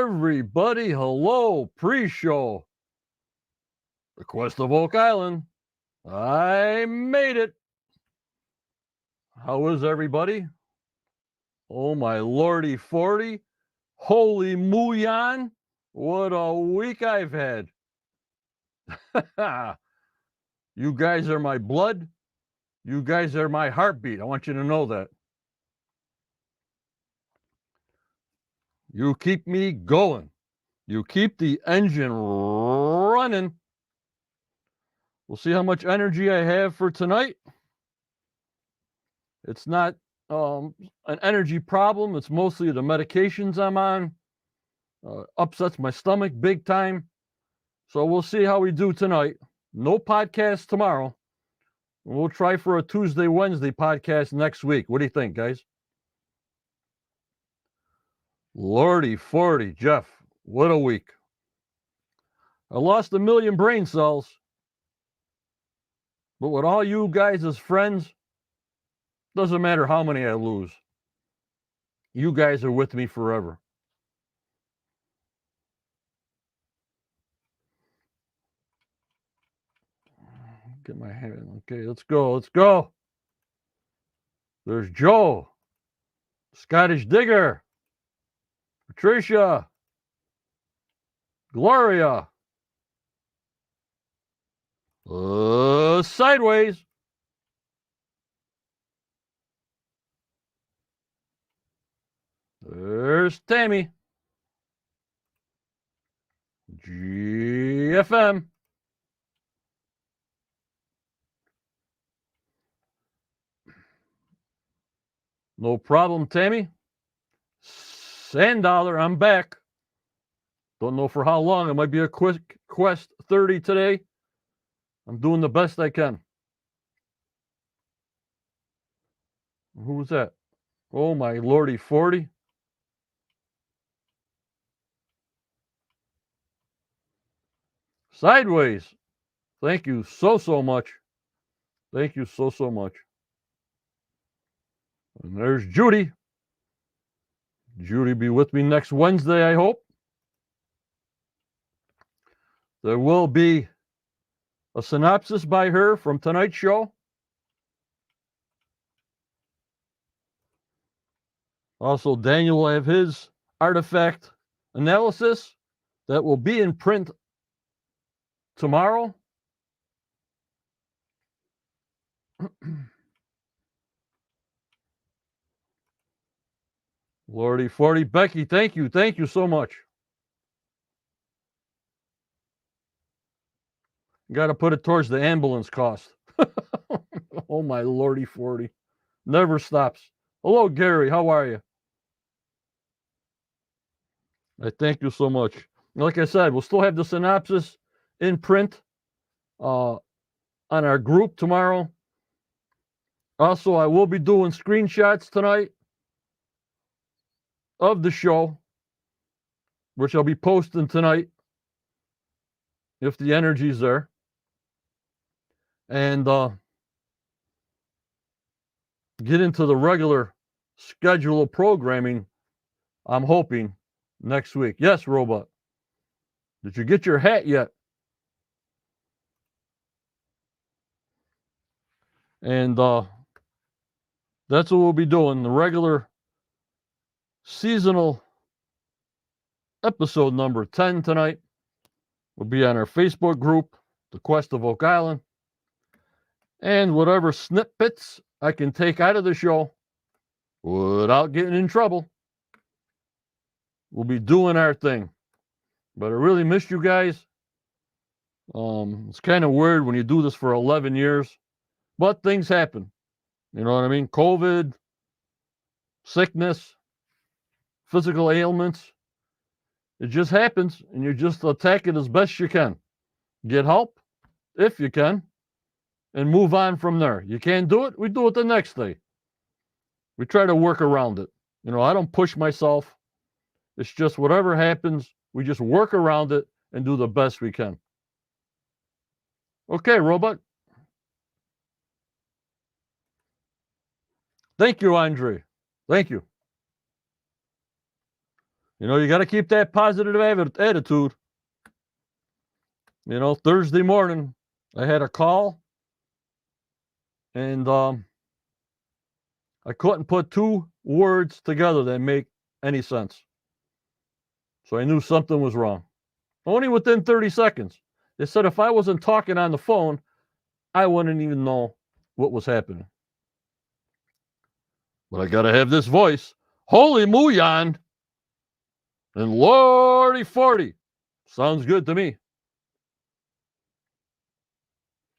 Everybody, hello, Preshow, the quest of Oak Island. I made it. How is everybody? Oh, my lordy 40. Holy Muyan. What a week I've had. You guys are my blood. You guys are my heartbeat. I want you to know that. You keep me going. You keep the engine running. We'll see how much energy I have for tonight. It's not an energy problem. It's mostly the medications I'm on. Upsets my stomach big time. So we'll see how we do tonight. No podcast tomorrow. We'll try for a Tuesday, Wednesday podcast next week. What do you think, guys? Lordy 40, Jeff. What a week. I lost 1 million brain cells. But with all you guys as friends, doesn't matter how many I lose. You guys are with me forever. Get my hand. Okay, let's go. Let's go. There's Joe, Scottish Digger, Patricia, Gloria, Sideways. There's Tammy, GFM. No problem, Tammy. $10, I'm back. Don't know for how long. It might be a quick quest 30 today. I'm doing the best I can. Who was that? Oh, my lordy 40. Sideways. Thank you so much. Thank you so much. And there's Judy. Judy be with me next Wednesday, I hope. There will be a synopsis by her from tonight's show. Also, Daniel will have his artifact analysis that will be in print tomorrow. Lordy 40. Becky, thank you. Thank you so much. Got to put it towards the ambulance cost. Oh, my lordy 40. Never stops. Hello, Gary. How are you? I thank you so much. Like I said, we'll still have the synopsis in print on our group tomorrow. Also, I will be doing screenshots tonight of the show, which I'll be posting tonight if the energy's there. And get into the regular schedule of programming, I'm hoping, next week. Yes, Robot. Did you get your hat yet? And that's what we'll be doing. The regular seasonal episode number 10 tonight will be on our Facebook group, The Quest of Oak Island. And whatever snippets I can take out of the show without getting in trouble, we'll be doing our thing. But I really missed you guys. It's kind of weird when you do this for 11 years, but things happen. You know what I mean? COVID, sickness, physical ailments. It just happens, and you just attack it as best you can. Get help if you can, and move on from there. You can't do it, we do it the next day. We try to work around it. You know, I don't push myself. It's just whatever happens, we just work around it and do the best we can. Okay, Robot. Thank you, Andre. Thank you. You know, you got to keep that positive attitude. You know, Thursday morning, I had a call, and I couldn't put two words together that make any sense. So I knew something was wrong. Only within 30 seconds. They said if I wasn't talking on the phone, I wouldn't even know what was happening. But I got to have this voice. Holy Muyan and Lordy 40. Sounds good to me.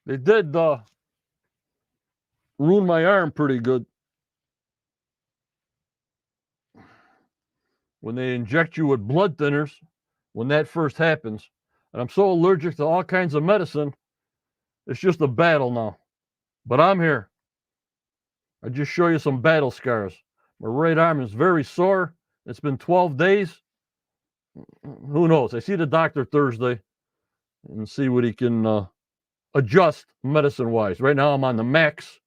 They did ruin my arm pretty good. When they inject you with blood thinners, when that first happens, and I'm so allergic to all kinds of medicine, it's just a battle now. But I'm here. I just show you some battle scars. My right arm is very sore. It's been 12 days. Who knows? I see the doctor Thursday and see what he can adjust medicine-wise. Right now I'm on the max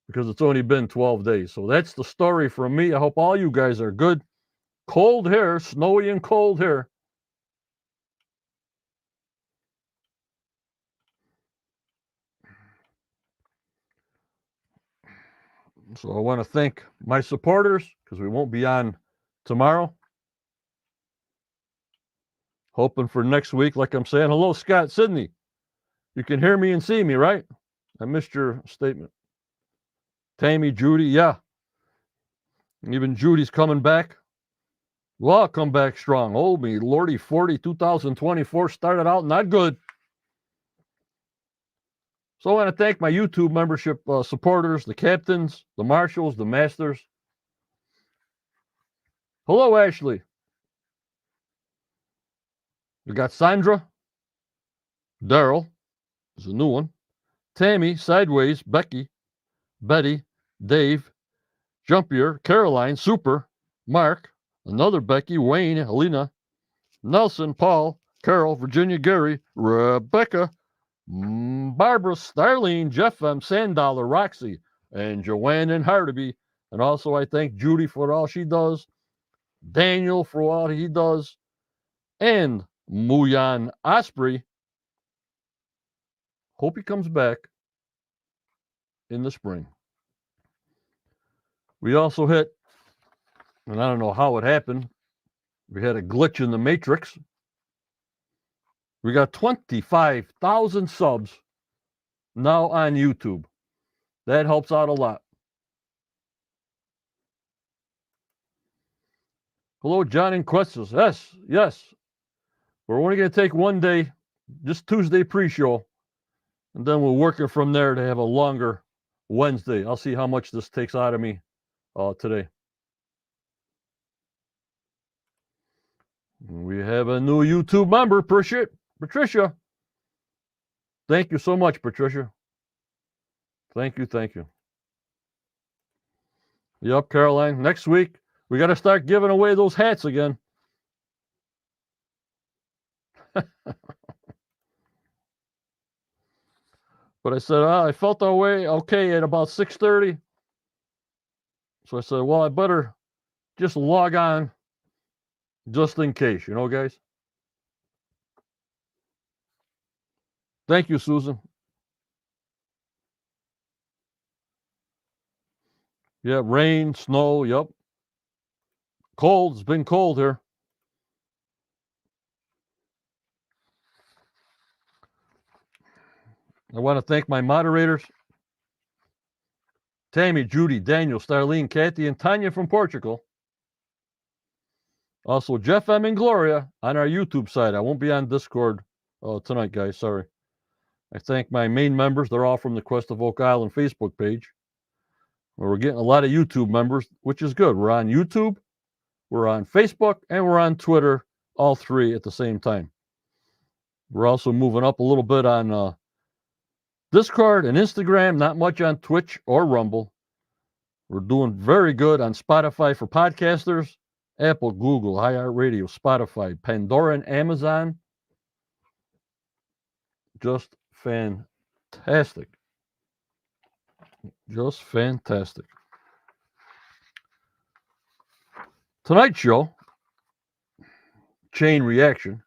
because it's only been 12 days. So that's the story from me. I hope all you guys are good. Cold here, snowy and cold here. So I want to thank my supporters because we won't be on tomorrow. Hoping for next week, like I'm saying. Hello, Scott Sydney. You can hear me and see me, right? I missed your statement. Tammy, Judy, yeah. Even Judy's coming back. Well, I'll come back strong. Oh, me Lordy 40, 2024 started out not good. So I want to thank my YouTube membership supporters, the captains, the marshals, the masters. Hello, Ashley. We got Sandra. Daryl is a new one. Tammy, Sideways, Becky, Betty, Dave, Jumpier, Caroline, Super, Mark, another Becky, Wayne, Helena, Nelson, Paul, Carol, Virginia, Gary, Rebecca, Barbara, Starlene, Jeff M, Sandollar, Roxy, and Joanne and Hardaby. And also I thank Judy for all she does, Daniel for all he does, and Muyan Osprey. Hope he comes back in the spring. We also hit, and I don't know how it happened, we had a glitch in the matrix. We got 25,000 subs now on YouTube. That helps out a lot. Hello, John and Questions. Yes. We're only going to take one day, just Tuesday pre-show, and then we're working from there to have a longer Wednesday. I'll see how much this takes out of me today. We have a new YouTube member, Patricia. Thank you so much, Patricia. Thank you. Yep, Caroline. Next week, we got to start giving away those hats again. But I said, I felt that way okay at about 6:30. So I said, well, I better just log on just in case, guys. Thank you, Susan. Yeah, rain, snow, yep. Cold, it's been cold here. I want to thank my moderators, Tammy, Judy, Daniel, Starlene, Kathy, and Tanya from Portugal. Also, Jeff M. and Gloria on our YouTube side. I won't be on Discord tonight, guys. Sorry. I thank my main members. They're all from the Quest of Oak Island Facebook page. We're getting a lot of YouTube members, which is good. We're on YouTube, we're on Facebook, and we're on Twitter, all three at the same time. We're also moving up a little bit on Discord and Instagram, not much on Twitch or Rumble. We're doing very good on Spotify for podcasters, Apple, Google, iHeartRadio, Spotify, Pandora, and Amazon. Just fantastic. Just fantastic. Tonight's show, chain reaction.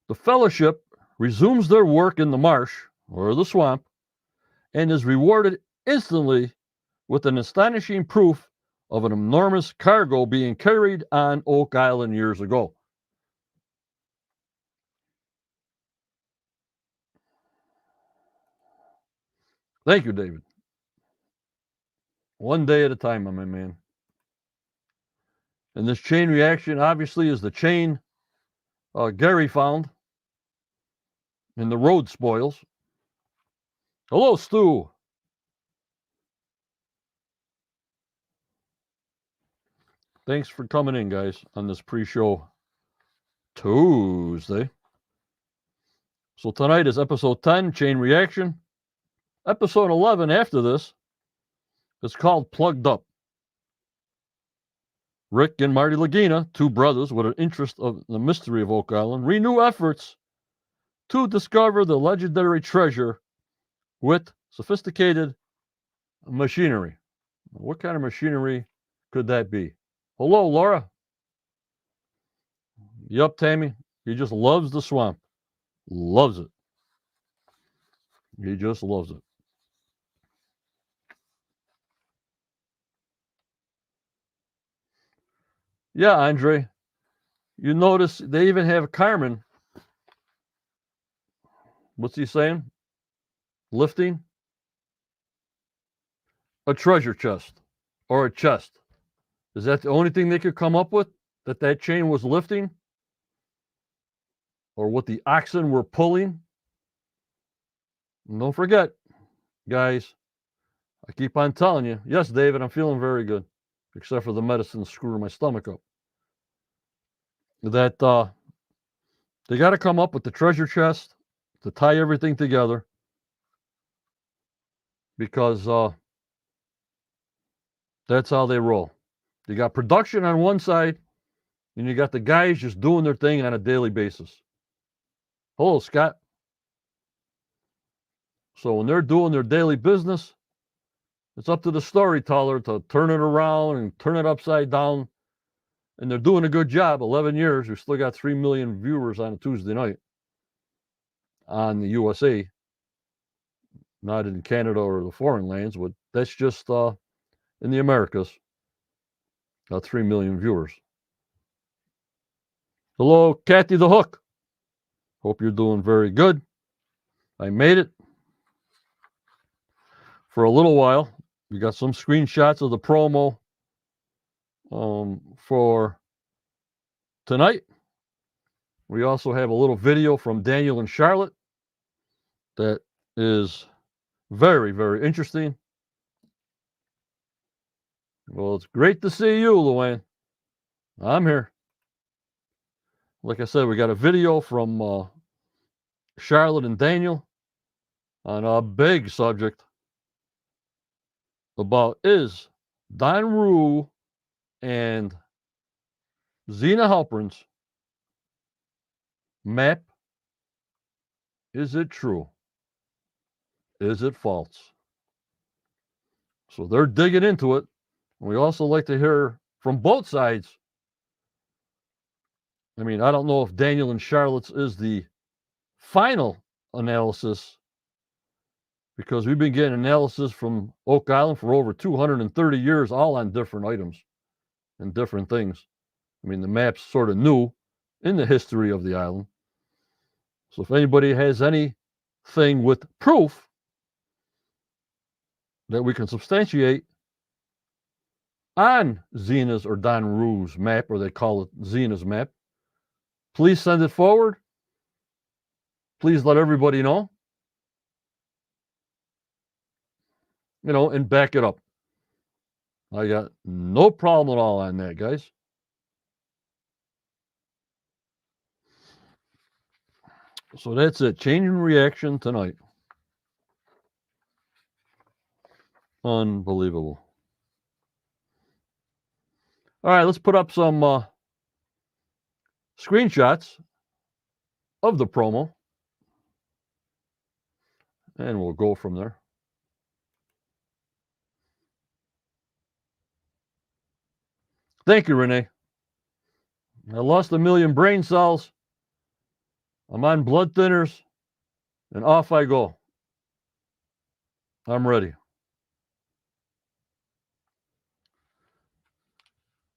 The fellowship resumes their work in the marsh or the swamp and is rewarded instantly with an astonishing proof of an enormous cargo being carried on Oak Island years ago. Thank you, David. One day at a time, my man. And this chain reaction obviously is the chain Gary found in the road spoils. Hello, Stu. Thanks for coming in, guys, on this pre-show Tuesday. So tonight is episode 10, Chain Reaction. Episode 11 after this is called Plugged Up. Rick and Marty Lagina, two brothers with an interest of the mystery of Oak Island, renew efforts to discover the legendary treasure with sophisticated machinery. What kind of machinery could that be? Hello, Laura. Yup, Tammy. He just loves the swamp. Loves it. He just loves it. Yeah, Andre. You notice they even have Carmen. What's he saying? Lifting a treasure chest or a chest. Is that the only thing they could come up with? That chain was lifting? Or what the oxen were pulling? And don't forget, guys, I keep on telling you, yes, David, I'm feeling very good, except for the medicine screwing my stomach up. That they got to come up with the treasure chest to tie everything together because that's how they roll. You got production on one side, and you got the guys just doing their thing on a daily basis. Hello, Scott. So when they're doing their daily business, it's up to the storyteller to turn it around and turn it upside down. And they're doing a good job. 11 years, we still got 3 million viewers on a Tuesday night on the USA, not in Canada or the foreign lands, but that's just in the Americas. Got 3 million viewers. Hello, Kathy the Hook. Hope you're doing very good. I made it for a little while. We got some screenshots of the promo for tonight. We also have a little video from Daniel and Charlotte that is very, very interesting. Well, it's great to see you, Luann. I'm here. Like I said, we got a video from Charlotte and Daniel on a big subject about is Don Rue and Zena Halpern's map, is it true? Is it false? So they're digging into it. We also like to hear from both sides. I mean, I don't know if Daniel and Charlotte's is the final analysis because we've been getting analysis from Oak Island for over 230 years, all on different items and different things. I mean, the map's sort of new in the history of the island. So if anybody has anything with proof that we can substantiate on Zena's or Don Rue's map, or they call it Zena's map, please send it forward. Please let everybody know. And back it up. I got no problem at all on that, guys. So that's it. Chain reaction tonight. Unbelievable. All right, let's put up some screenshots of the promo, and we'll go from there. Thank you, Renee. I lost 1,000,000 brain cells. I'm on blood thinners, and off I go. I'm ready.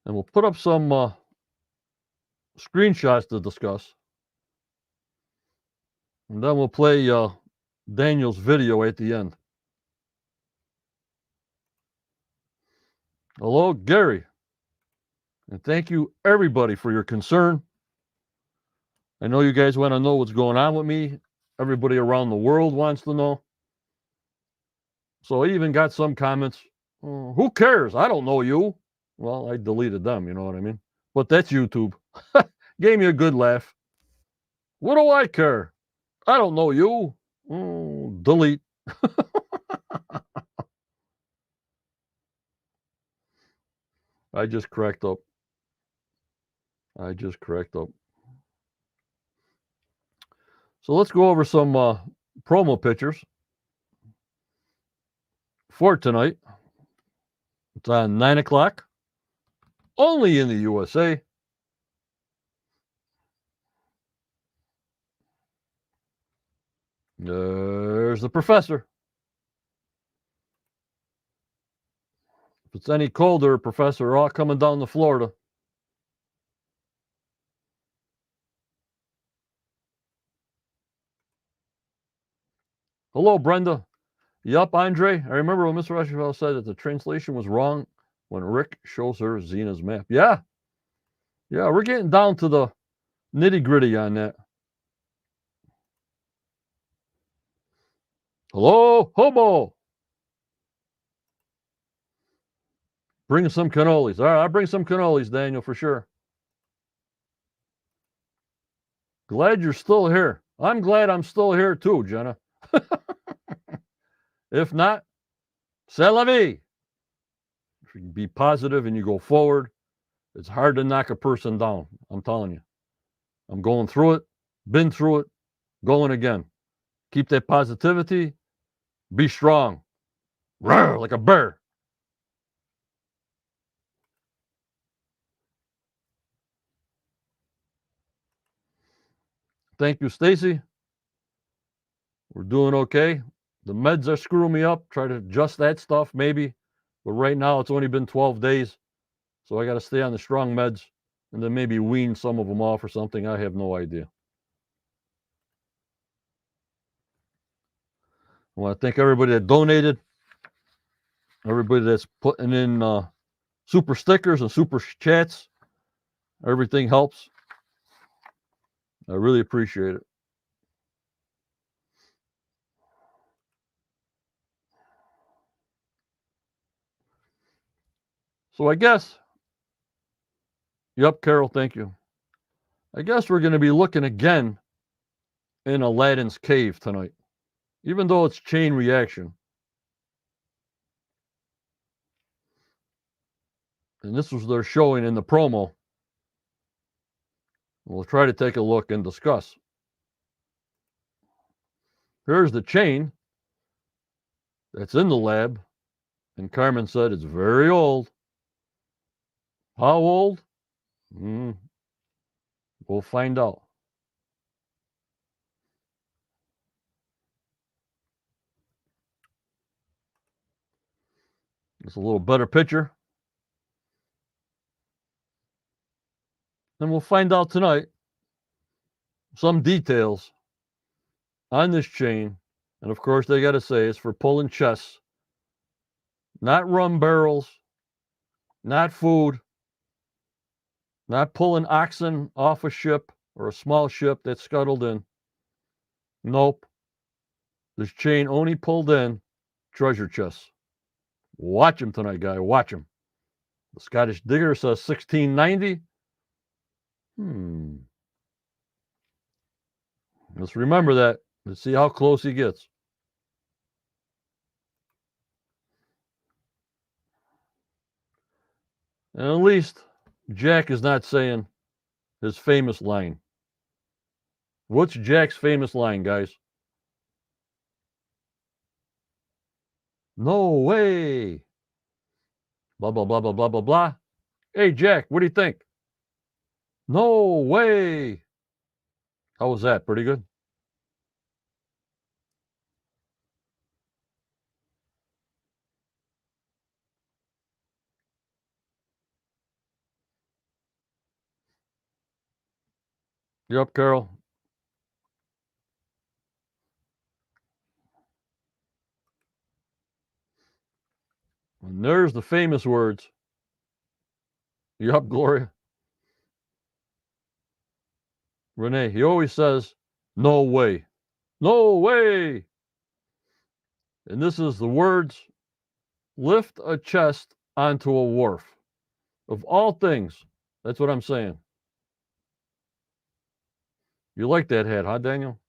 And we'll put up some screenshots to discuss. And then we'll play Daniel's video at the end. Hello, Gary. And thank you, everybody, for your concern. I know you guys want to know what's going on with me. Everybody around the world wants to know. So I even got some comments. "Oh, who cares? I don't know you." Well, I deleted them, you know what I mean? But that's YouTube. Gave me a good laugh. What do I care? I don't know you. Oh, delete. I just cracked up. So let's go over some promo pictures for tonight. It's on 9 o'clock, only in the USA. There's the professor. If it's any colder, professor, all coming down to Florida. Hello, Brenda. Yup, Andre. I remember when Mr. Rochefort said that the translation was wrong when Rick shows her Xena's map. Yeah, we're getting down to the nitty gritty on that. Hello, hobo. Bring some cannolis. All right, I'll bring some cannolis, Daniel, for sure. Glad you're still here. I'm glad I'm still here too, Jenna. If not, c'est la vie. If you be positive and you go forward, it's hard to knock a person down. I'm telling you. I'm going through it, been through it, going again. Keep that positivity. Be strong. Roar like a bear. Thank you, Stacy. We're doing okay. The meds are screwing me up. Try to adjust that stuff maybe. But right now it's only been 12 days. So I got to stay on the strong meds and then maybe wean some of them off or something. I have no idea. I want to thank everybody that donated, everybody that's putting in super stickers and super chats. Everything helps. I really appreciate it. So I guess, yep, Carol, thank you. I guess we're going to be looking again in Aladdin's cave tonight, even though it's chain reaction. And this was they're showing in the promo. We'll try to take a look and discuss. Here's the chain that's in the lab. And Carmen said it's very old. How old? We'll find out. It's a little better picture. And we'll find out tonight some details on this chain. And of course, they got to say it's for pulling chests, not rum barrels, not food, not pulling oxen off a ship or a small ship that's scuttled in. Nope. This chain only pulled in treasure chests. Watch him tonight, guy. Watch him. The Scottish Digger says 1690. Let's remember that. Let's see how close he gets. And at least Jack is not saying his famous line. What's Jack's famous line, guys? No way. Blah, blah, blah, blah, blah, blah, blah. Hey, Jack, what do you think? No way. How was that? Pretty good? Yep, Carol. And there's the famous words. Yup, Gloria. Renee, he always says, no way. No way. And this is the words, lift a chest onto a wharf. Of all things, that's what I'm saying. You like that hat, huh, Daniel?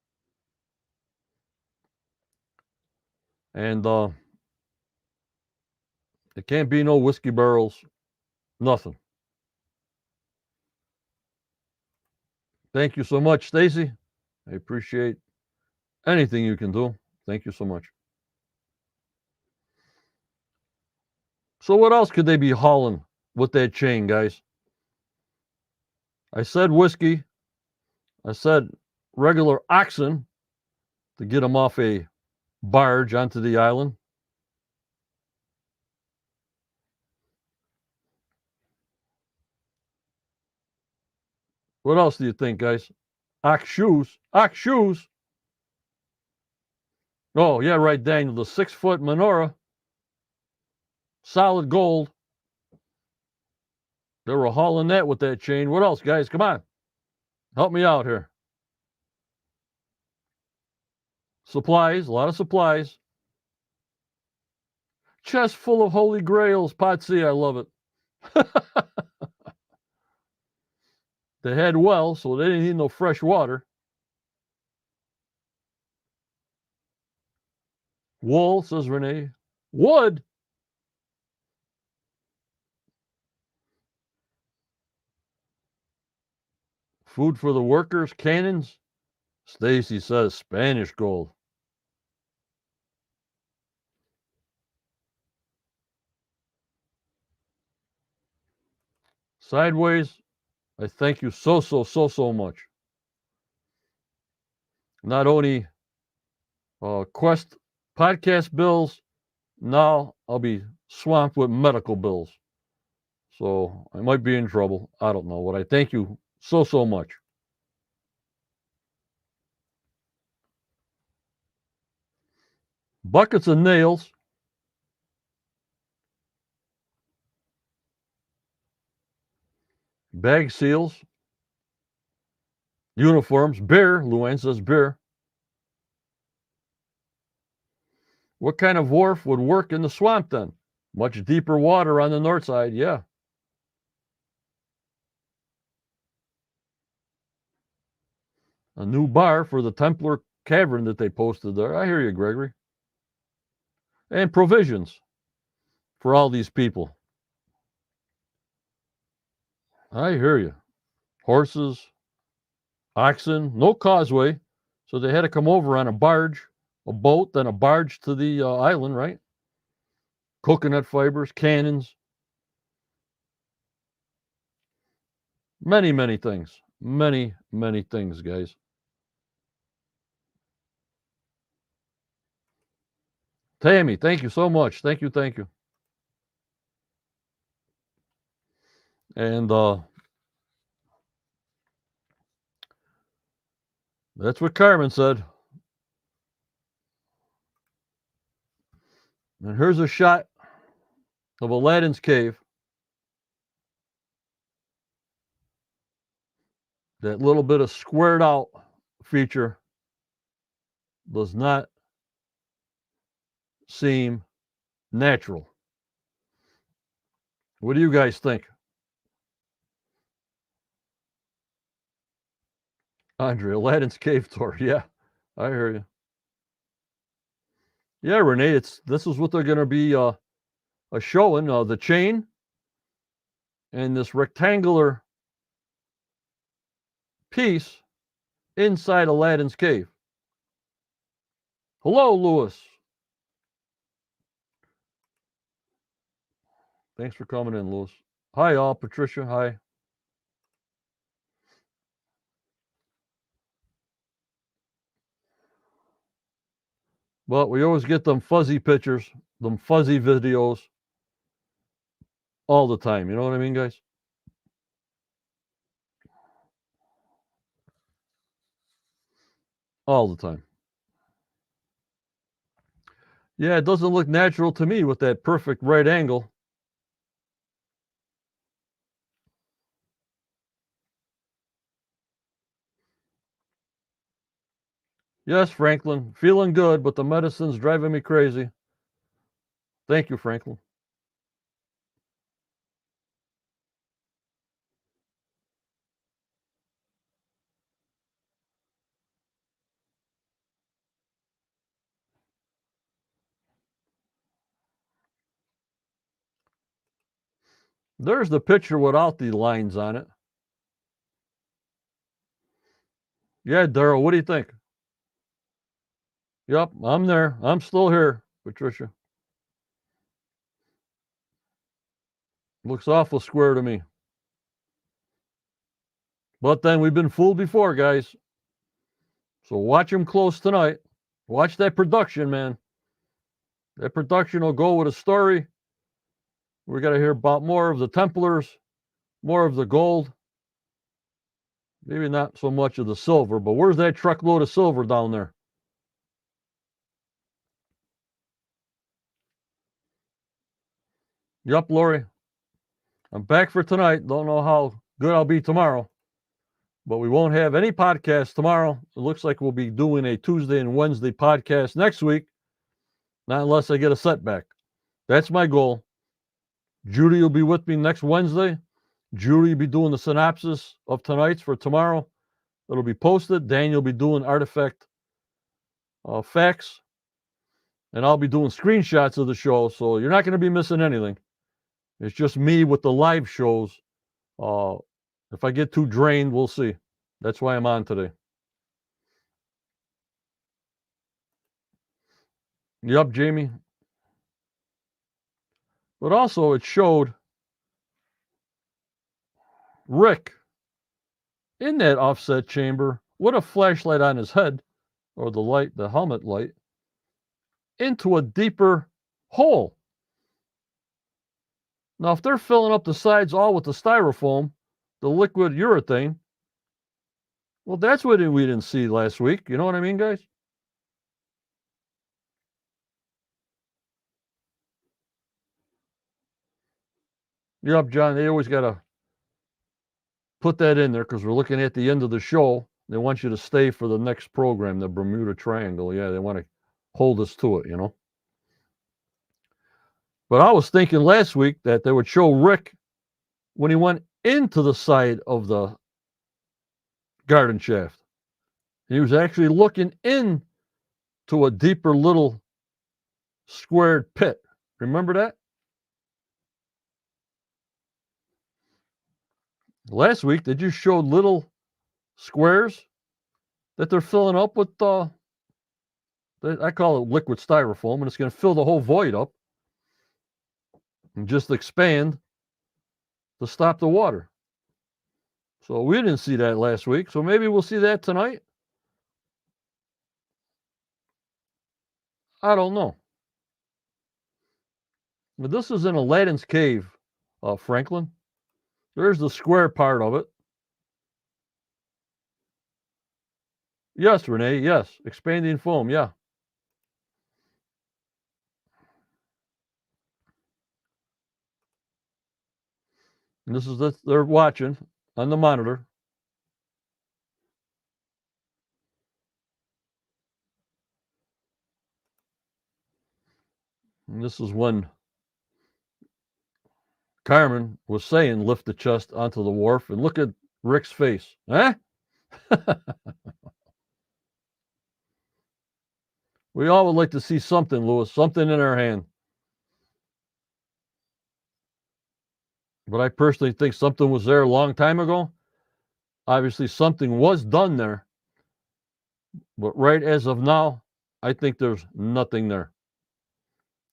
And it can't be no whiskey barrels, nothing. Thank you so much, Stacy. I appreciate anything you can do. Thank you so much. So what else could they be hauling with that chain, guys? I said whiskey. I said regular oxen to get them off a barge onto the island. What else do you think, guys? Ox shoes. Ox shoes. Oh, yeah, right, Daniel. The 6-foot menorah, solid gold. They were hauling that with that chain. What else, guys? Come on. Help me out here. Supplies, a lot of supplies. Chest full of holy grails. Potsy, I love it. They had wells, so they didn't need no fresh water. Wool, says Renee. Wood. Food for the workers. Cannons. Stacy says Spanish gold. Sideways, I thank you so much. Not only Quest podcast bills, now I'll be swamped with medical bills. So I might be in trouble. I don't know. But I thank you so much. Buckets of nails. Bag seals. Uniforms. Beer. Luann says beer. What kind of wharf would work in the swamp then? Much deeper water on the north side. Yeah. A new bar for the Templar Cavern that they posted there. I hear you, Gregory. And provisions for all these people. I hear you. Horses, oxen, no causeway. So they had to come over on a barge, a boat, then a barge to the island, right? Coconut fibers, cannons, many things. Many things, guys. Tammy, thank you so much. Thank you. And that's what Carmen said. And here's a shot of Aladdin's cave. That little bit of squared out feature does not seem natural. What do you guys think? Andre, Aladdin's cave tour. Yeah, I hear you. Yeah, Renee, this is what they're going to be showing the chain and this rectangular piece inside Aladdin's cave. Hello, Lewis. Thanks for coming in, Lewis. Hi, all. Patricia, hi. But we always get them fuzzy pictures, them fuzzy videos all the time. You know what I mean, guys? All the time. Yeah, it doesn't look natural to me with that perfect right angle. Yes, Franklin, feeling good, but the medicine's driving me crazy. Thank you, Franklin. There's the picture without the lines on it. Yeah, Daryl, what do you think? Yep, I'm there. I'm still here, Patricia. Looks awful square to me. But then we've been fooled before, guys. So watch them close tonight. Watch that production, man. That production will go with a story. We got to hear about more of the Templars, more of the gold. Maybe not so much of the silver, but where's that truckload of silver down there? Yup, Lori. I'm back for tonight. Don't know how good I'll be tomorrow, but we won't have any podcast tomorrow. It looks like we'll be doing a Tuesday and Wednesday podcast next week, not unless I get a setback. That's my goal. Judy will be with me next Wednesday. Judy will be doing the synopsis of tonight's for tomorrow. It'll be posted. Daniel will be doing artifact facts, and I'll be doing screenshots of the show, so you're not going to be missing anything. It's just me with the live shows. If I get too drained, we'll see. That's why I'm on today. Yup, Jamie. But also, it showed Rick in that offset chamber with a flashlight on his head, or the light, the helmet light, into a deeper hole. Now, if they're filling up the sides all with the styrofoam, the liquid urethane, well, that's what we didn't see last week. You know what I mean, guys? Yep, John, they always got to put that in there because we're looking at the end of the show. They want you to stay for the next program, the Bermuda Triangle. Yeah, they want to hold us to it, you know. But I was thinking last week that they would show Rick when he went into the side of the garden shaft. He was actually looking in to a deeper little squared pit. Remember that? Last week, they just showed little squares that they're filling up with, I call it liquid styrofoam, and it's going to fill the whole void up and just expand to stop the water. So we didn't see that last week. So maybe we'll see that tonight. I don't know. But this is in Aladdin's cave, Franklin. There's the square part of it. Yes, Renee. Yes. Expanding foam. Yeah. And this is this, they're watching on the monitor. And this is when Carmen was saying, lift the chest onto the wharf and look at Rick's face. Eh? We all would like to see something, Lewis, something in our hand. But I personally think something was there a long time ago. Obviously, something was done there. But right as of now, I think there's nothing there.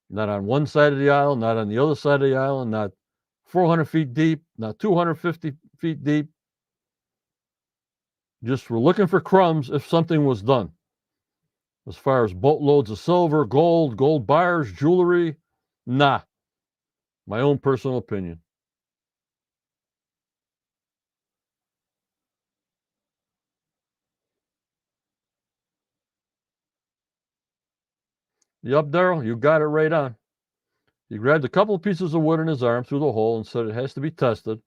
Not on one side of the island, not on the other side of the island, not 400 feet deep, not 250 feet deep. Just we're looking for crumbs if something was done. As far as boatloads of silver, gold bars, jewelry, nah. My own personal opinion. Yup, Daryl, you got it right on. He grabbed a couple of pieces of wood in his arm through the hole and said it has to be tested.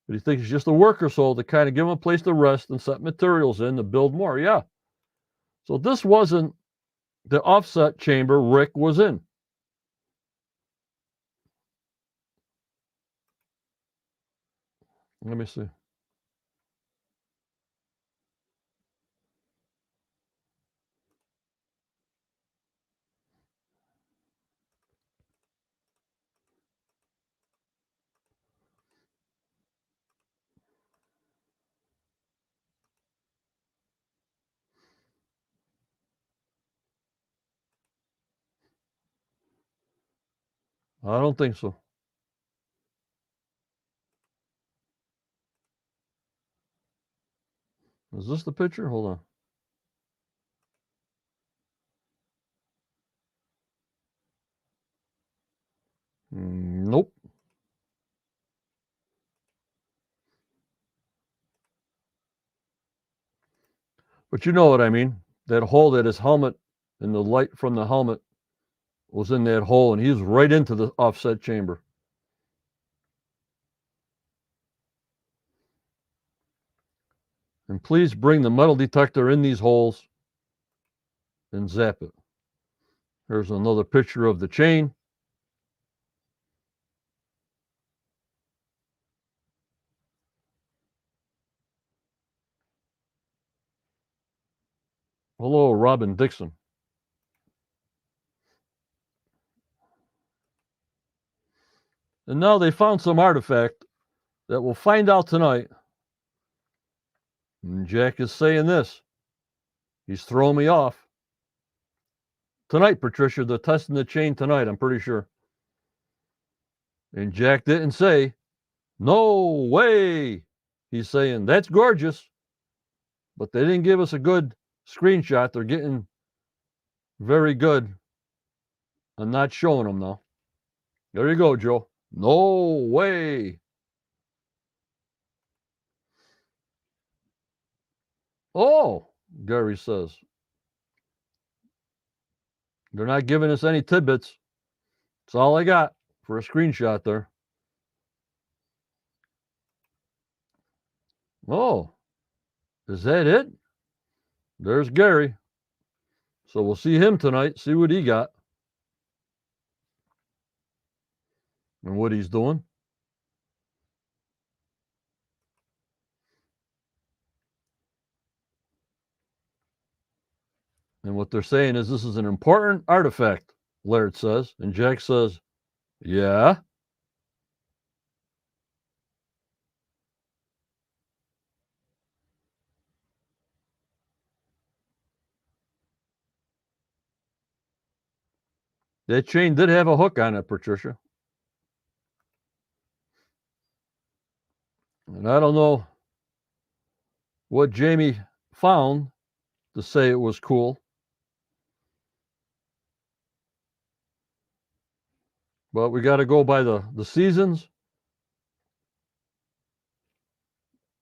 But he thinks it's just a work or so to kind of give him a place to rest and set materials in to build more. Yeah. So this wasn't the offset chamber Rick was in. Let me see. I don't think so. Is this the picture? Hold on. Nope. But you know what I mean. That hole that his helmet and the light from the helmet was in that hole, and he was right into the offset chamber. And please bring the metal detector in these holes and zap it. Here's another picture of the chain. Hello, Robin Dixon. And now they found some artifact that we'll find out tonight. And Jack is saying this. He's throwing me off. Tonight, Patricia, they're testing the chain tonight, I'm pretty sure. And Jack didn't say, no way. He's saying, that's gorgeous. But they didn't give us a good screenshot. They're getting very good. I'm not showing them now. There you go, Joe. No way. Oh, Gary says. They're not giving us any tidbits. That's all I got for a screenshot there. Oh, is that it? There's Gary. So we'll see him tonight, see what he got and what he's doing. And what they're saying is this is an important artifact, Laird says. And Jack says, yeah. That chain did have a hook on it, Patricia. And I don't know what Jamie found to say it was cool. But we got to go by the seasons.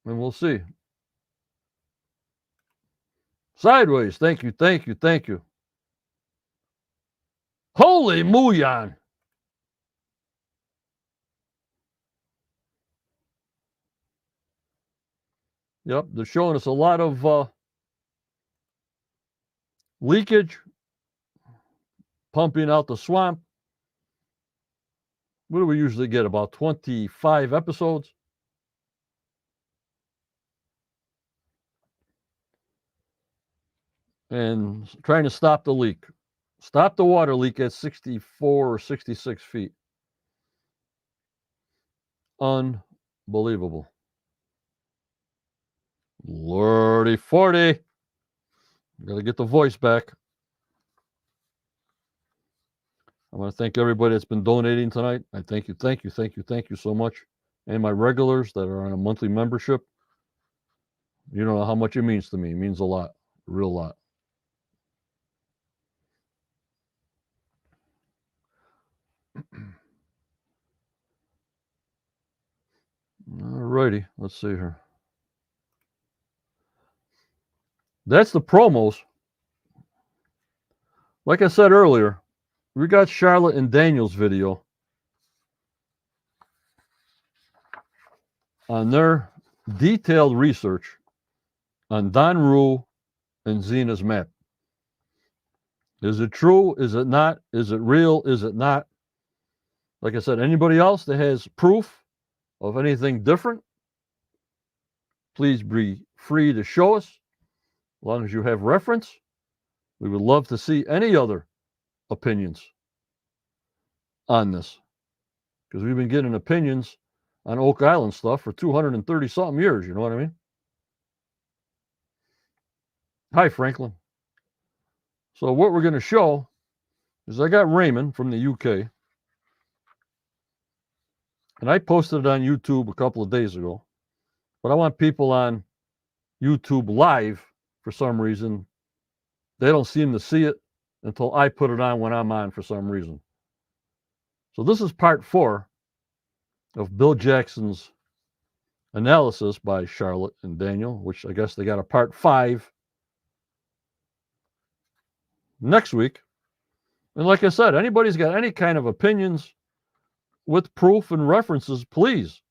And we'll see. Sideways. Thank you, thank you, thank you. Holy Muyan. Yep, they're showing us a lot of leakage, pumping out the swamp. What do we usually get? About 25 episodes? And trying to stop the leak. Stop the water leak at 64 or 66 feet. Unbelievable. Lordy 40. Got to get the voice back. I want to thank everybody that's been donating tonight. I thank you, thank you, thank you, thank you so much. And my regulars that are on a monthly membership. You don't know how much it means to me. It means a lot, a real lot. Alrighty, let's see here. That's the promos. Like I said earlier, we got Charlotte and Daniel's video on their detailed research on Don Rule and Xena's map. Is it true? Is it not? Is it real? Is it not? Like I said, anybody else that has proof of anything different, please be free to show us, as long as you have reference. We would love to see any other opinions on this, because we've been getting opinions on Oak Island stuff for 230 something years. You know what I mean? Hi, Franklin. So what we're going to show is I got Raymond from the UK, and I posted it on YouTube a couple of days ago, but I want people on YouTube live, for some reason, they don't seem to see it until I put it on when I'm on for some reason. So this is part 4 of Bill Jackson's analysis by Charlotte and Daniel, which I guess they got a part 5 next week. And like I said, anybody's got any kind of opinions with proof and references, please.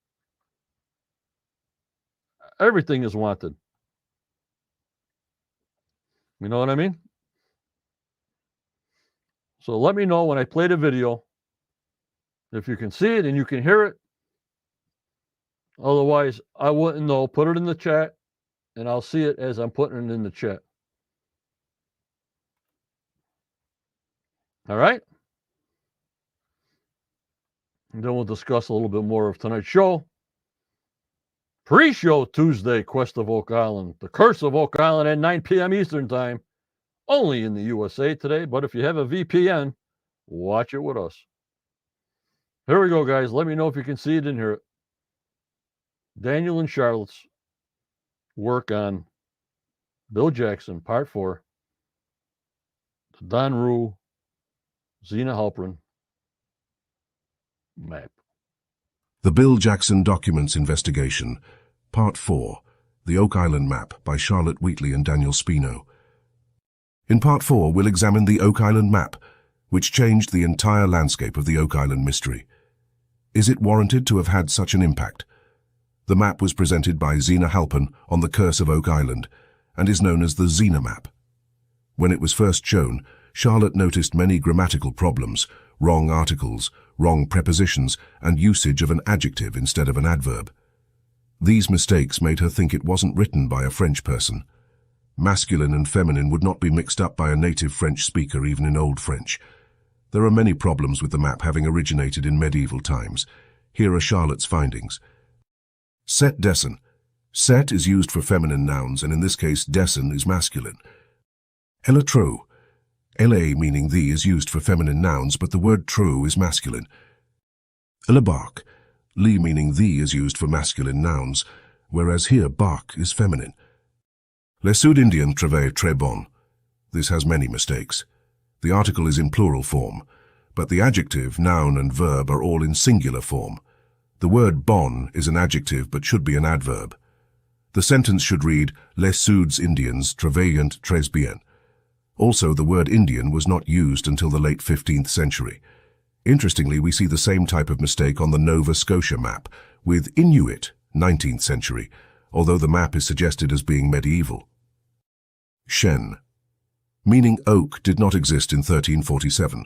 Everything is wanted. You know what I mean? So let me know when I play the video if you can see it and you can hear it. Otherwise, I wouldn't know. Put it in the chat, and I'll see it as I'm putting it in the chat. All right? And then we'll discuss a little bit more of tonight's show. Pre-show Tuesday, Quest of Oak Island. The Curse of Oak Island at 9 p.m. Eastern Time. Only in the USA today, but if you have a VPN, watch it with us. Here we go, guys. Let me know if you can see it and hear it. Daniel and Charlotte's work on Bill Jackson, Part 4. The Don Rue, Xena Halpern map. The Bill Jackson Documents Investigation, Part 4, The Oak Island Map by Charlotte Wheatley and Daniel Spino. In Part 4, we'll examine the Oak Island map, which changed the entire landscape of the Oak Island mystery. Is it warranted to have had such an impact? The map was presented by Xena Halpern on the Curse of Oak Island and is known as the Xena map. When it was first shown, Charlotte noticed many grammatical problems, wrong articles, wrong prepositions, and usage of an adjective instead of an adverb. These mistakes made her think it wasn't written by a French person. Masculine and feminine would not be mixed up by a native French speaker even in Old French. There are many problems with the map having originated in medieval times. Here are Charlotte's findings. Set dessen. Set is used for feminine nouns, and in this case dessen is masculine. Elle trop. Elle meaning thee is used for feminine nouns, but the word trop is masculine. Elle bark. Li meaning thee is used for masculine nouns, whereas here bark is feminine. Les Sud-Indiens travaillent très bon. This has many mistakes. The article is in plural form, but the adjective, noun, and verb are all in singular form. The word bon is an adjective but should be an adverb. The sentence should read, Les Sud-Indiens travaillent très bien. Also, the word Indian was not used until the late 15th century. Interestingly, we see the same type of mistake on the Nova Scotia map, with Inuit, 19th century, although the map is suggested as being medieval. Chêne. Meaning oak did not exist in 1347.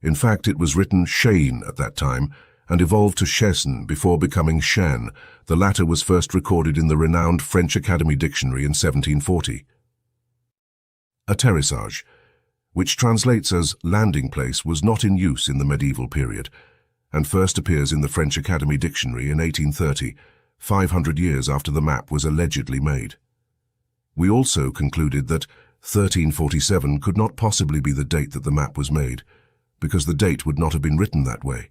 In fact, it was written chêne at that time, and evolved to chesne before becoming chêne. The latter was first recorded in the renowned French Academy Dictionary in 1740. Atterrissage, which translates as landing place, was not in use in the medieval period, and first appears in the French Academy Dictionary in 1830, 500 years after the map was allegedly made. We also concluded that 1347 could not possibly be the date that the map was made, because the date would not have been written that way.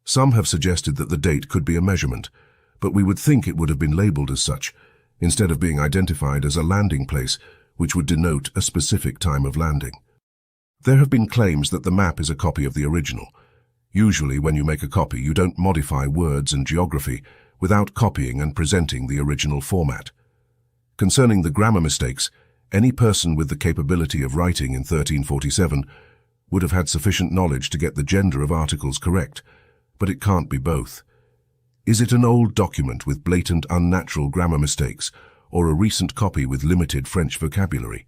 Some have suggested that the date could be a measurement, but we would think it would have been labeled as such, instead of being identified as a landing place, which would denote a specific time of landing. There have been claims that the map is a copy of the original. Usually, when you make a copy, you don't modify words and geography, without copying and presenting the original format. Concerning the grammar mistakes, any person with the capability of writing in 1347 would have had sufficient knowledge to get the gender of articles correct, but it can't be both. Is it an old document with blatant unnatural grammar mistakes, or a recent copy with limited French vocabulary?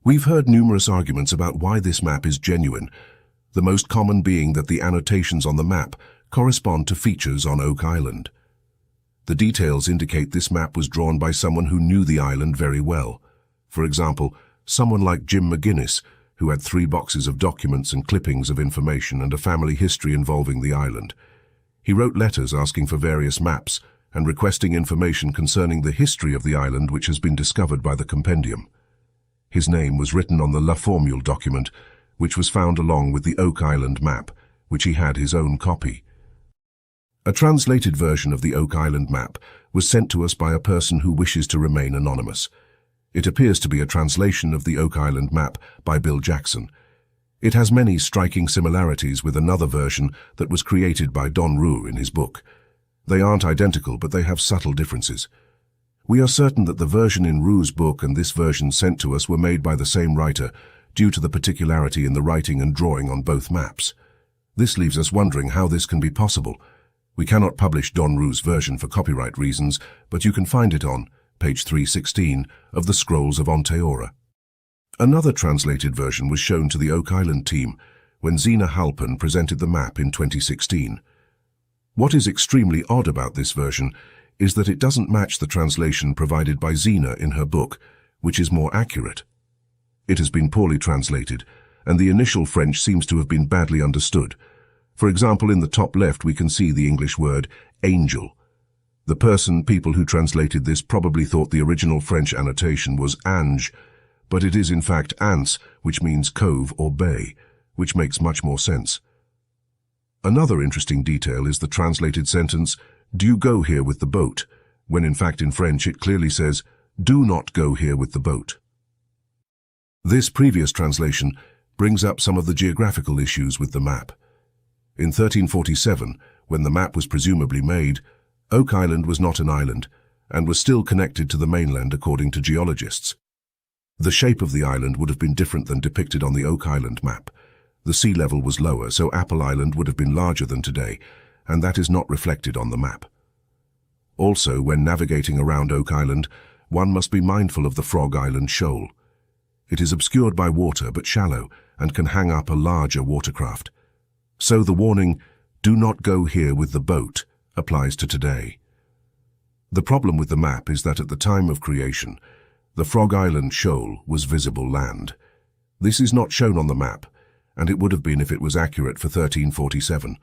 We've heard numerous arguments about why this map is genuine, the most common being that the annotations on the map correspond to features on Oak Island. The details indicate this map was drawn by someone who knew the island very well. For example, someone like Jim McGuinness, who had 3 boxes of documents and clippings of information and a family history involving the island. He wrote letters asking for various maps and requesting information concerning the history of the island which has been discovered by the compendium. His name was written on the La Formule document, which was found along with the Oak Island map, which he had his own copy. A translated version of the Oak Island map was sent to us by a person who wishes to remain anonymous. It appears to be a translation of the Oak Island map by Bill Jackson. It has many striking similarities with another version that was created by Don Roux in his book. They aren't identical, but they have subtle differences. We are certain that the version in Roux's book and this version sent to us were made by the same writer, due to the particularity in the writing and drawing on both maps. This leaves us wondering how this can be possible. We cannot publish Don Roux' version for copyright reasons, but you can find it on page 316 of the Scrolls of Onteora. Another translated version was shown to the Oak Island team when Zena Halpern presented the map in 2016. What is extremely odd about this version is that it doesn't match the translation provided by Zena in her book, which is more accurate. It has been poorly translated, and the initial French seems to have been badly understood. For example, in the top left we can see the English word angel. The people who translated this probably thought the original French annotation was ange, but it is in fact anse, which means cove or bay, which makes much more sense. Another interesting detail is the translated sentence, "Do you go here with the boat?" when in fact in French it clearly says, "Do not go here with the boat." This previous translation brings up some of the geographical issues with the map. In 1347, when the map was presumably made, Oak Island was not an island and was still connected to the mainland according to geologists. The shape of the island would have been different than depicted on the Oak Island map. The sea level was lower, so Apple Island would have been larger than today, and that is not reflected on the map. Also, when navigating around Oak Island, one must be mindful of the Frog Island shoal. It is obscured by water but shallow and can hang up a larger watercraft. So the warning, "Do not go here with the boat," applies to today. The problem with the map is that at the time of creation, the Frog Island shoal was visible land. This is not shown on the map, and it would have been if it was accurate for 1347.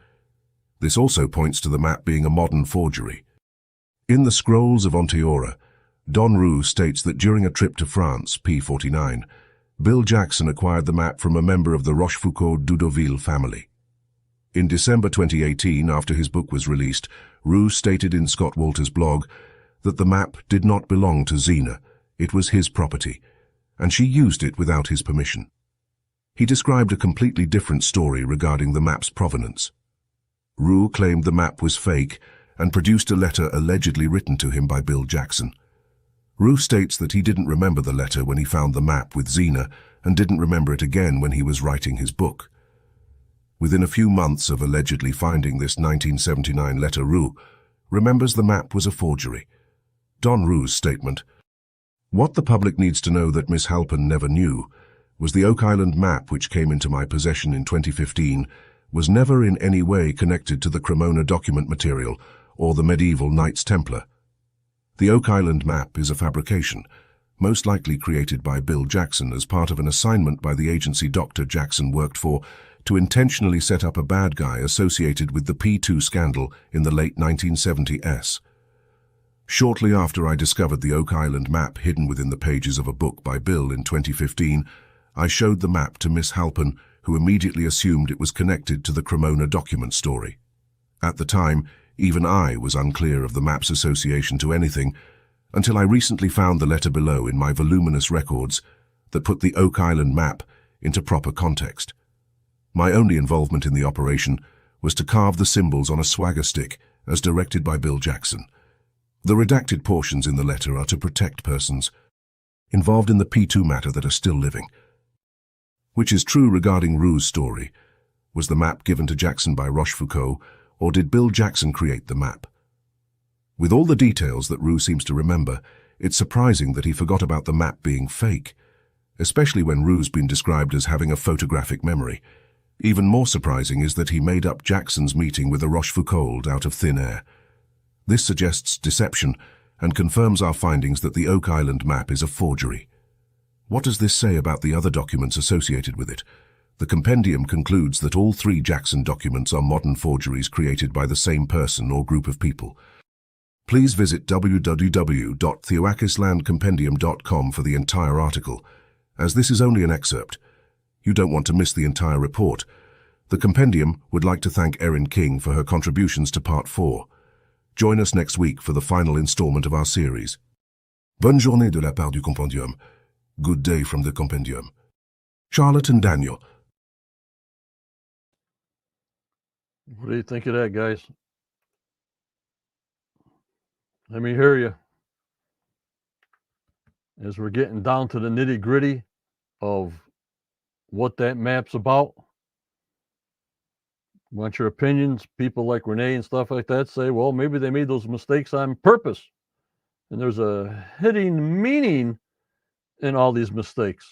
This also points to the map being a modern forgery. In the Scrolls of Onteora, Don Roux states that during a trip to France, p. 49, Bill Jackson acquired the map from a member of the Rochefoucauld-Doudoville family. In December 2018, after his book was released, Roux stated in Scott Walter's blog that the map did not belong to Zena, it was his property, and she used it without his permission. He described a completely different story regarding the map's provenance. Roux claimed the map was fake and produced a letter allegedly written to him by Bill Jackson. Roux states that he didn't remember the letter when he found the map with Zena and didn't remember it again when he was writing his book. Within a few months of allegedly finding this 1979 letter, Roux remembers the map was a forgery. Don Roux's statement, "What the public needs to know that Miss Halpern never knew was the Oak Island map which came into my possession in 2015 was never in any way connected to the Cremona document material or the medieval Knights Templar. The Oak Island map is a fabrication, most likely created by Bill Jackson as part of an assignment by the agency Dr. Jackson worked for to intentionally set up a bad guy associated with the P2 scandal in the late 1970s. Shortly after I discovered the Oak Island map hidden within the pages of a book by Bill in 2015, I showed the map to Miss Halpern, who immediately assumed it was connected to the Cremona document story. At the time, even I was unclear of the map's association to anything, until I recently found the letter below in my voluminous records that put the Oak Island map into proper context. My only involvement in the operation was to carve the symbols on a swagger stick as directed by Bill Jackson. The redacted portions in the letter are to protect persons involved in the P2 matter that are still living. Which is true regarding Rue's story. Was the map given to Jackson by Rochefoucauld, or did Bill Jackson create the map? With all the details that Rue seems to remember, it's surprising that he forgot about the map being fake, especially when Rue's been described as having a photographic memory. Even more surprising is that he made up Jackson's meeting with a Rochefoucauld out of thin air. This suggests deception and confirms our findings that the Oak Island map is a forgery. What does this say about the other documents associated with it? The compendium concludes that all 3 Jackson documents are modern forgeries created by the same person or group of people. Please visit www.theoakislandcompendium.com for the entire article, as this is only an excerpt. You don't want to miss the entire report. The compendium would like to thank Erin King for her contributions to Part 4. Join us next week for the final installment of our series. Bonne journée de la part du compendium. Good day from the compendium. Charlotte and Daniel. What do you think of that, guys? Let me hear you. As we're getting down to the nitty-gritty of what that map's about. Want your opinions? People like Renee and stuff like that say, well, maybe they made those mistakes on purpose. And there's a hidden meaning in all these mistakes.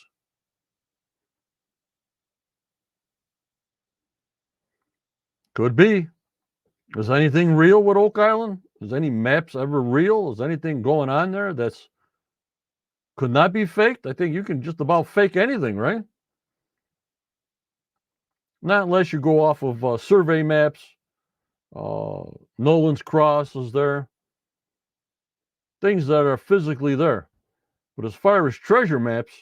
Could be. Is anything real with Oak Island? Is any maps ever real? Is anything going on there that's could not be faked? I think you can just about fake anything, right? Not unless you go off of survey maps. Nolan's Cross is there. Things that are physically there. But as far as treasure maps,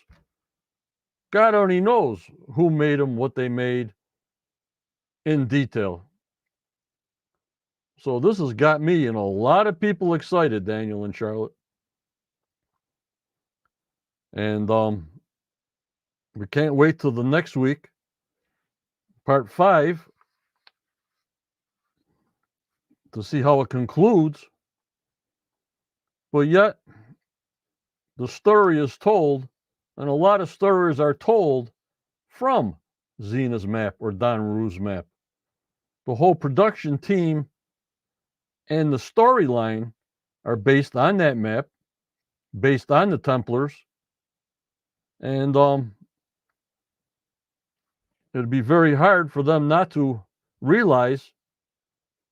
God only knows who made them, what they made in detail. So this has got me and a lot of people excited, Daniel and Charlotte. And we can't wait till the next week, part 5, to see how it concludes. But yet, the story is told, and a lot of stories are told from Zena's map or Don Rue's map. The whole production team and the storyline are based on that map, based on the Templars, and it'd be very hard for them not to realize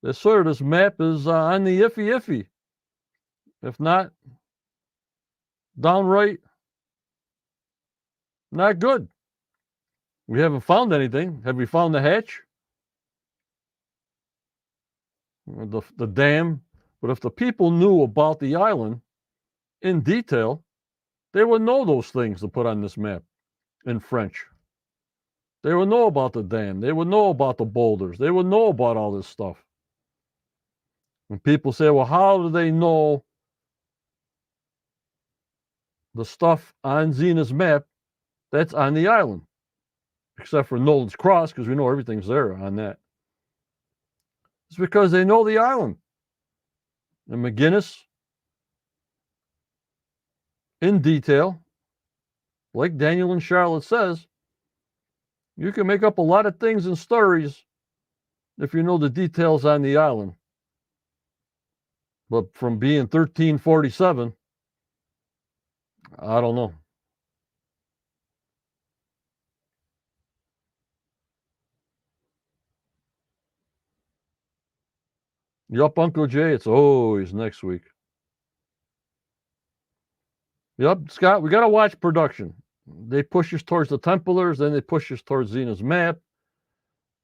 that sort of this map is on the iffy, if not downright not good. We haven't found anything. Have we found the hatch? The dam? But if the people knew about the island in detail, they would know those things to put on this map in French. They would know about the dam. They would know about the boulders. They would know about all this stuff. And people say, well, how do they know the stuff on Zena's map that's on the island? Except for Nolan's Cross, because we know everything's there on that. It's because they know the island. And McGinnis, in detail, like Daniel and Charlotte says, you can make up a lot of things and stories if you know the details on the island. But from being 1347, I don't know. Yup, Uncle Jay, it's always next week. Yep, Scott, we got to watch production. They push us towards the Templars, then they push us towards Zena's map.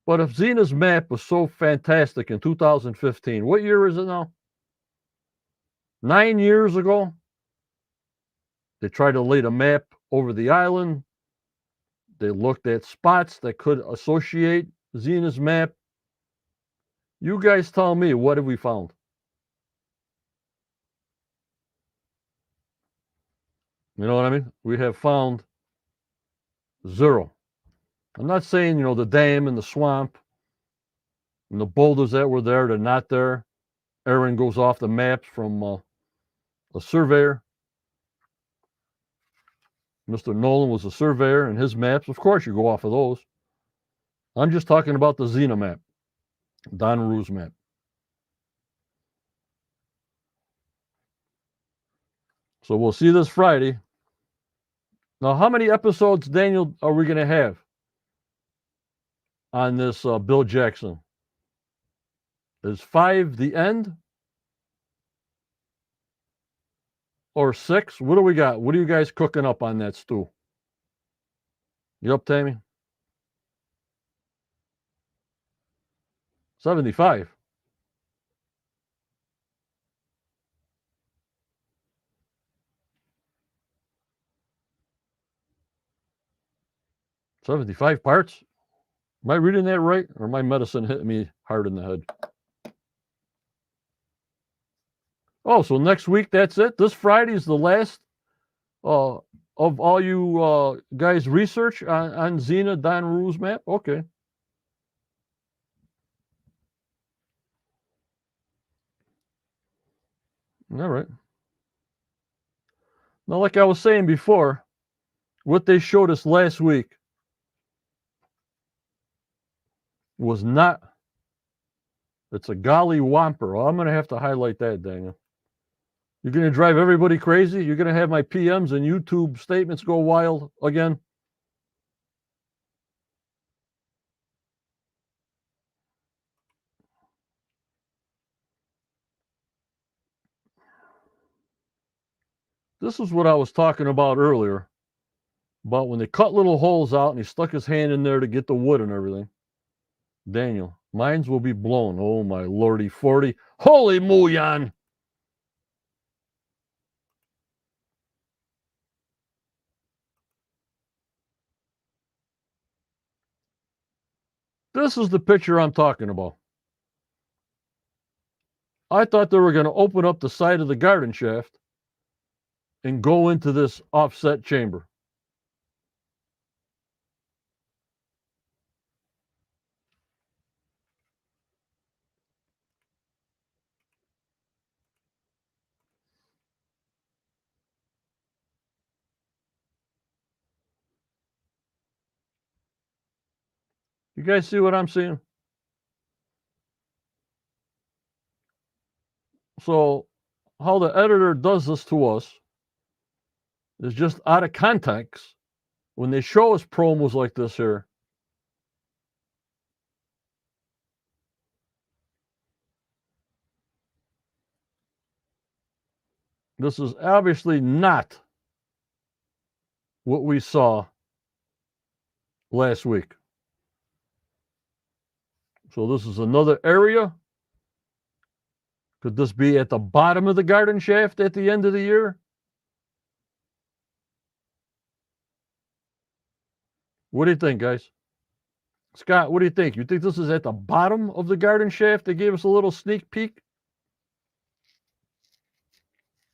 But if Zena's map was so fantastic in 2015, what year is it now? 9 years ago, they tried to lay the map over the island. They looked at spots that could associate Zena's map. You guys tell me, what have we found? You know what I mean? We have found 0. I'm not saying, the dam and the swamp and the boulders that were there, they're not there. Aaron goes off the maps from a surveyor. Mr. Nolan was a surveyor, and his maps, of course, you go off of those. I'm just talking about the Xena map, Don Rue's map. So we'll see this Friday. Now, how many episodes, Daniel, are we going to have on this Bill Jackson? Is 5 the end? Or 6? What do we got? What are you guys cooking up on that stew? You up, Tammy? 75. $75 parts? Am I reading that right? Or my medicine hit me hard in the head? Oh, so next week, that's it? This Friday is the last of all you guys' research on Xena Don Rue's map? Okay. All right. Now, like I was saying before, what they showed us last week was not, it's a golly whomper. Well, I'm going to have to highlight that, Daniel. You're going to drive everybody crazy? You're going to have my PMs and YouTube statements go wild again? This is what I was talking about earlier, about when they cut little holes out and he stuck his hand in there to get the wood and everything. Daniel, minds will be blown. Oh, my lordy 40. Holy Muyan! This is the picture I'm talking about. I thought they were going to open up the side of the garden shaft and go into this offset chamber. You guys see what I'm seeing? So, how the editor does this to us is just out of context. When they show us promos like this here, this is obviously not what we saw last week. So this is another area. Could this be at the bottom of the garden shaft at the end of the year? What do you think, guys? Scott, what do you think? You think this is at the bottom of the garden shaft? They gave us a little sneak peek?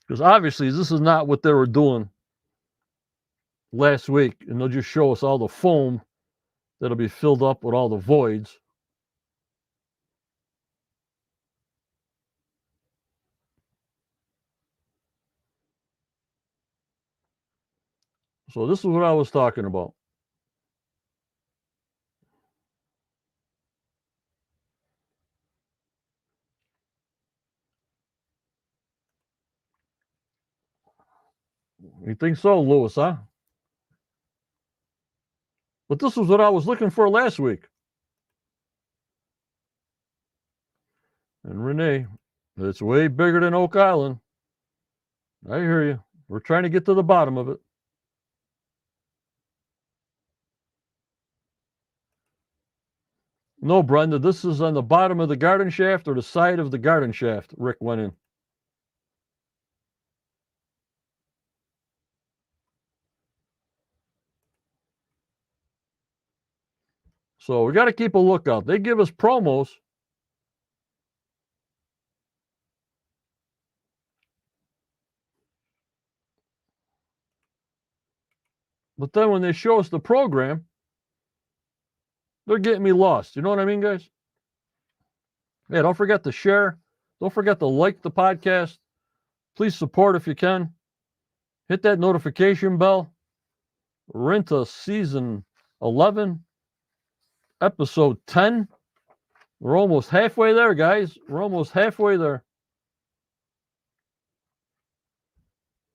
Because obviously this is not what they were doing last week. And they'll just show us all the foam that'll be filled up with all the voids. So this is what I was talking about. You think so, Lewis, huh? But this was what I was looking for last week. And Renee, it's way bigger than Oak Island. I hear you. We're trying to get to the bottom of it. No, Brenda, this is on the bottom of the garden shaft or the side of the garden shaft. Rick went in. So we got to keep a lookout. They give us promos. But then when they show us the program, they're getting me lost. You know what I mean, guys? Yeah, don't forget to share Don't forget to like the podcast. Please support if you can. Hit that notification bell. We're into season 11, episode 10. We're almost halfway there, guys. We're almost halfway there.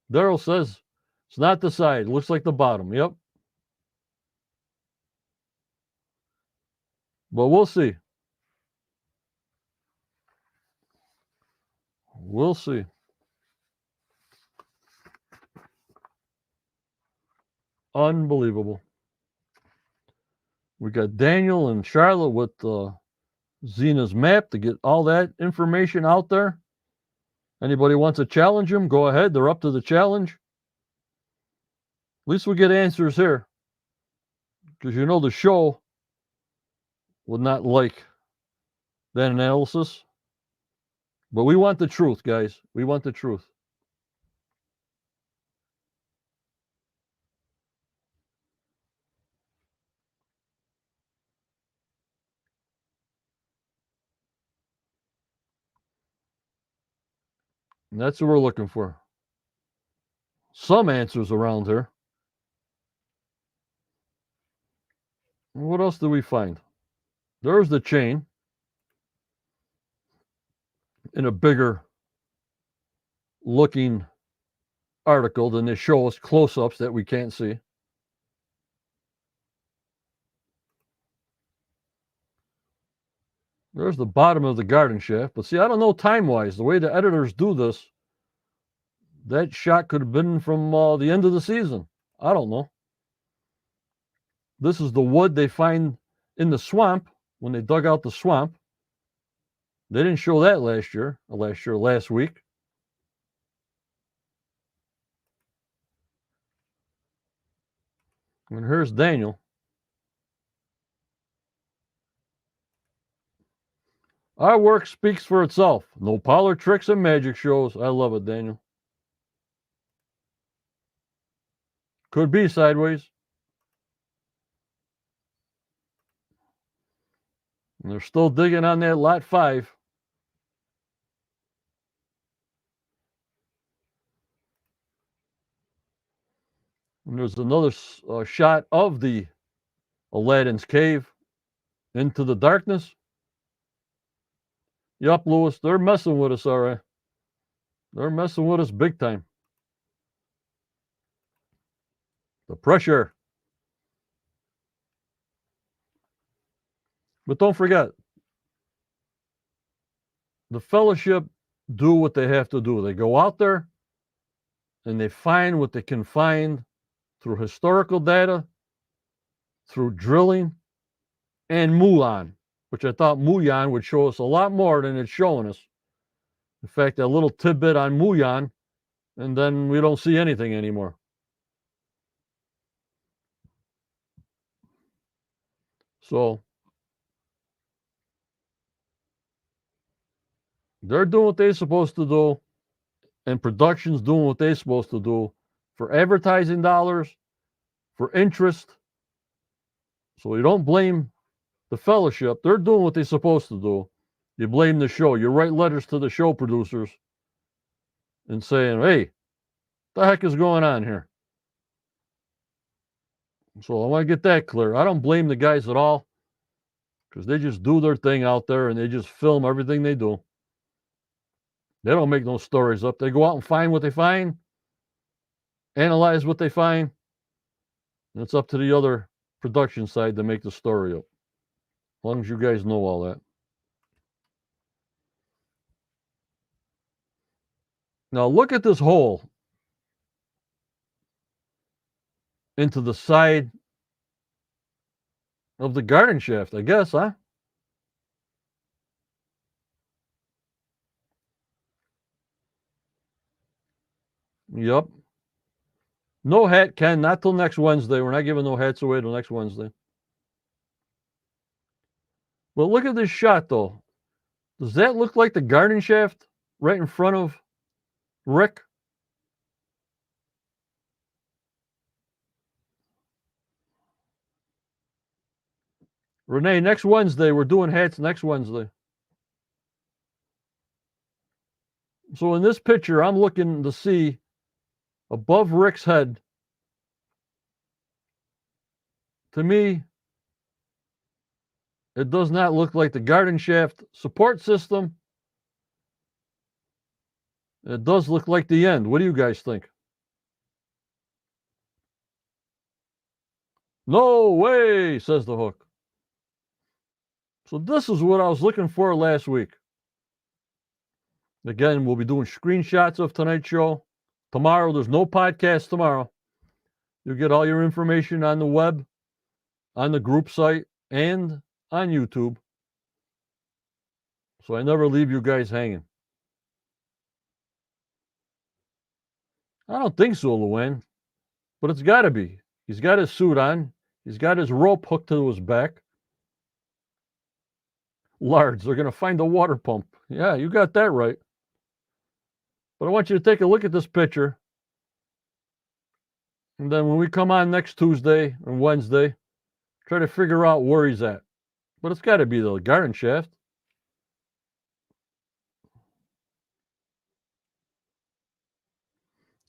Daryl says it's not the side. It looks like the bottom. Yep. But we'll see. We'll see. Unbelievable. We got Daniel and Charlotte with Zena's map to get all that information out there. Anybody wants to challenge them, go ahead. They're up to the challenge. At least we get answers here. Because you know the show would not like that analysis. But we want the truth, guys. We want the truth. And that's what we're looking for. Some answers around here. What else do we find? There's the chain in a bigger looking article than they show us close-ups that we can't see. There's the bottom of the garden shaft. But see, I don't know time-wise. The way the editors do this, that shot could have been from the end of the season. I don't know. This is the wood they find in the swamp when they dug out the swamp. They didn't show that last week. And here's Daniel. Our work speaks for itself. No parlor tricks and magic shows. I love it, Daniel. Could be sideways. And they're still digging on that lot 5. And there's another shot of the Aladdin's cave into the darkness. Yup, Lewis, they're messing with us, all right. They're messing with us big time. The pressure. But don't forget, the fellowship do what they have to do. They go out there and they find what they can find through historical data, through drilling, and Mulan, which I thought Mulan would show us a lot more than it's showing us. In fact, that little tidbit on Mulan, and then we don't see anything anymore. So they're doing what they're supposed to do, and production's doing what they're supposed to do for advertising dollars, for interest. So you don't blame the fellowship. They're doing what they're supposed to do. You blame the show. You write letters to the show producers and saying, hey, what the heck is going on here? So I want to get that clear. I don't blame the guys at all because they just do their thing out there and they just film everything they do. They don't make no stories up. They go out and find what they find, analyze what they find, and it's up to the other production side to make the story up. As long as you guys know all that. Now look at this hole into the side of the garden shaft, I guess, huh? Yep. No hat, Ken, not till next Wednesday. We're not giving no hats away till next Wednesday. But look at this shot, though. Does that look like the garden shaft right in front of Rick? Renee, next Wednesday, we're doing hats next Wednesday. So in this picture, I'm looking to see above Rick's head. To me, it does not look like the garden shaft support system. It does look like the end. What do you guys think? No way, says the hook. So this is what I was looking for last week. Again, we'll be doing screenshots of tonight's show. Tomorrow, there's no podcast tomorrow. You'll get all your information on the web, on the group site, and on YouTube. So I never leave you guys hanging. I don't think so, Luann, but it's got to be. He's got his suit on. He's got his rope hooked to his back. Lards, they're going to find a water pump. Yeah, you got that right. But I want you to take a look at this picture. And then when we come on next Tuesday or Wednesday, try to figure out where he's at. But it's got to be the garden shaft.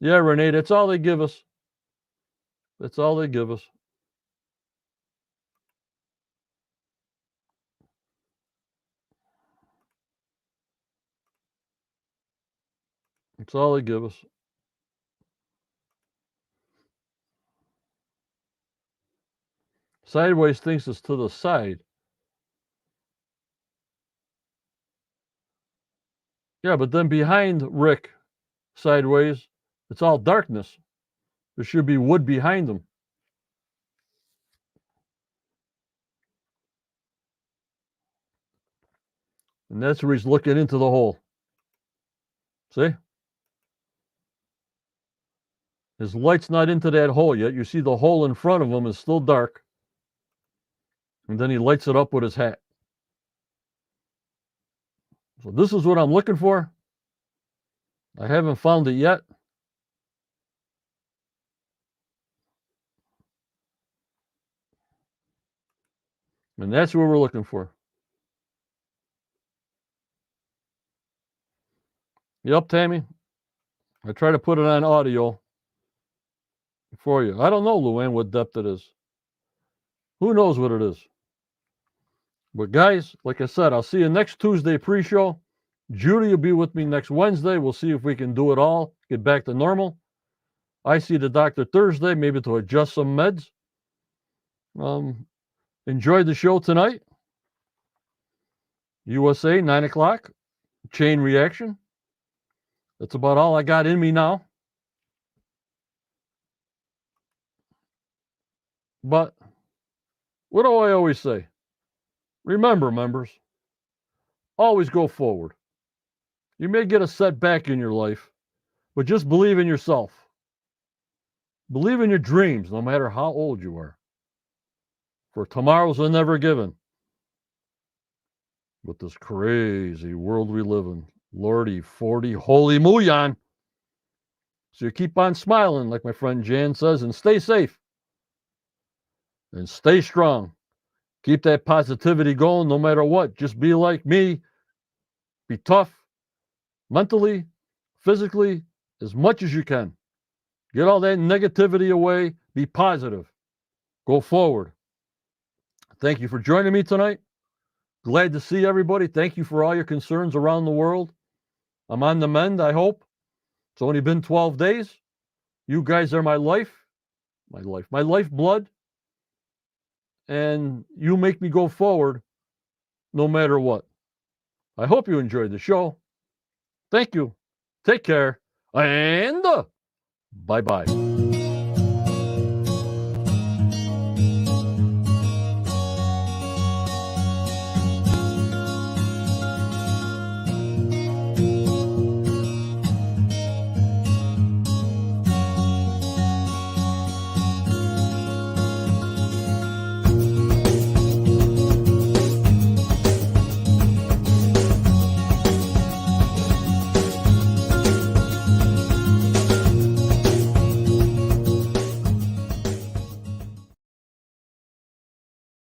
Yeah, Renee, that's all they give us. That's all they give us. That's all they give us. Sideways thinks it's to the side. Yeah, but then behind Rick, sideways, it's all darkness. There should be wood behind him. And that's where he's looking into the hole. See? His light's not into that hole yet. You see the hole in front of him is still dark. And then he lights it up with his hat. So this is what I'm looking for. I haven't found it yet. And that's what we're looking for. Yep, Tammy. I try to put it on audio for you. I don't know, Luann, what depth it is. Who knows what it is? But guys, like I said, I'll see you next Tuesday pre-show. Judy will be with me next Wednesday. We'll see if we can do it all, get back to normal. I see the doctor Thursday, maybe to adjust some meds. Enjoyed the show tonight. USA, 9 o'clock. Chain reaction. That's about all I got in me now. But what do I always say? Remember, members, always go forward. You may get a setback in your life, but just believe in yourself. Believe in your dreams, no matter how old you are. For tomorrows are never given. With this crazy world we live in, Lordy 40, holy Muyan. So you keep on smiling, like my friend Jan says, and stay safe. And stay strong. Keep that positivity going no matter what. Just be like me. Be tough, mentally, physically, as much as you can. Get all that negativity away. Be positive. Go forward. Thank you for joining me tonight. Glad to see everybody. Thank you for all your concerns around the world. I'm on the mend, I hope. It's only been 12 days. You guys are my lifeblood. And you make me go forward no matter what. I hope you enjoyed the show. Thank you. Take care. And bye-bye.